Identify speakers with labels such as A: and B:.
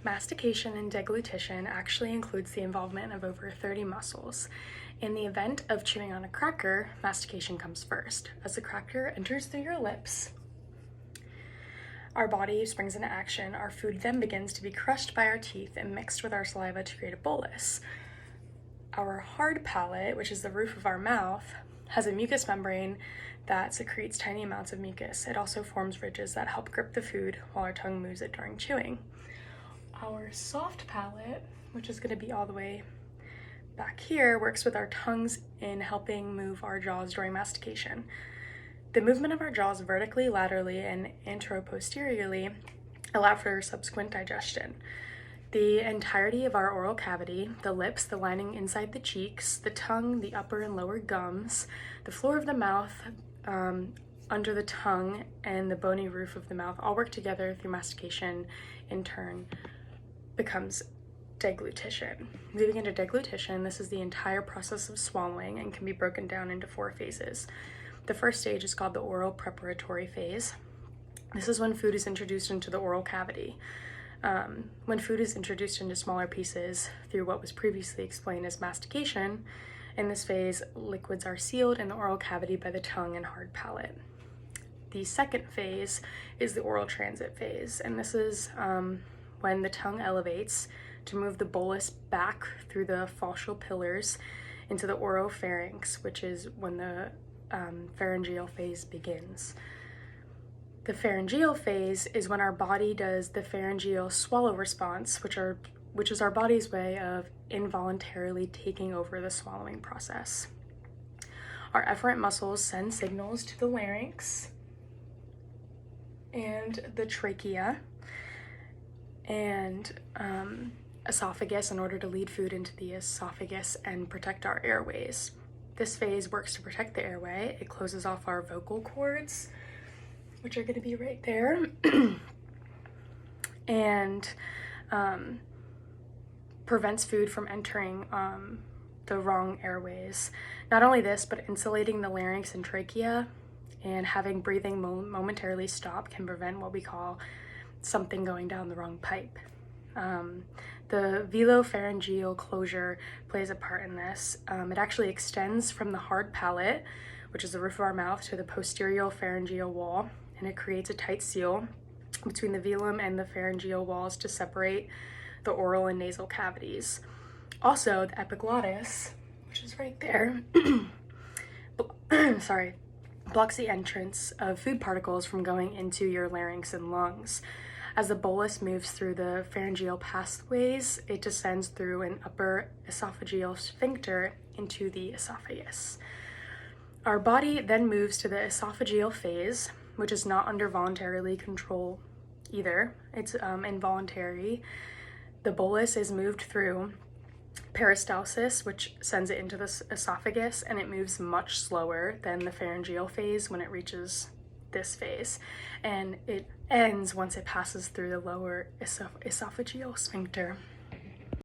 A: Mastication and deglutition actually includes the involvement of over 30 muscles. In the event of chewing on a cracker, mastication comes first. As the cracker enters through your lips, our body springs into action. Our food then begins to be crushed by our teeth and mixed with our saliva to create a bolus. Our hard palate, which is the roof of our mouth, has a mucous membrane that secretes tiny amounts of mucus. It also forms ridges that help grip the food while our tongue moves it during chewing. Our soft palate, which is going to be all the way back here, works with our tongues in helping move our jaws during mastication. The movement of our jaws vertically, laterally, and anteroposteriorly allow for subsequent digestion. The entirety of our oral cavity, the lips, the lining inside the cheeks, the tongue, the upper and lower gums, the floor of the mouth, under the tongue, and the bony roof of the mouth all work together through mastication, in turn becomes deglutition. Moving into deglutition, this is the entire process of swallowing and can be broken down into 4 phases. The first stage is called the oral preparatory phase. This is when food is introduced into the oral cavity. When food is introduced into smaller pieces through what was previously explained as mastication, in this phase, liquids are sealed in the oral cavity by the tongue and hard palate. The second phase is the oral transit phase, and this is when the tongue elevates to move the bolus back through the falcial pillars into the oropharynx, which is when the pharyngeal phase begins. The pharyngeal phase is when our body does the pharyngeal swallow response, which is our body's way of involuntarily taking over the swallowing process. Our efferent muscles send signals to the larynx and the trachea and esophagus in order to lead food into the esophagus and protect our airways. This phase works to protect the airway. It closes off our vocal cords, which are going to be right there, and prevents food from entering the wrong airways. Not only this, but insulating the larynx and trachea and having breathing momentarily stop can prevent what we call something going down the wrong pipe. The velopharyngeal closure plays a part in this. It actually extends from the hard palate, which is the roof of our mouth, to the posterior pharyngeal wall, and it creates a tight seal between the velum and the pharyngeal walls to separate the oral and nasal cavities. Also, the epiglottis, which is right there, blocks the entrance of food particles from going into your larynx and lungs. As the bolus moves through the pharyngeal pathways, it descends through an upper esophageal sphincter into the esophagus. Our body then moves to the esophageal phase, which is not under voluntary control either. It's involuntary. The bolus is moved through peristalsis, which sends it into the esophagus, and it moves much slower than the pharyngeal phase when it reaches this phase, and it ends once it passes through the lower esophageal sphincter.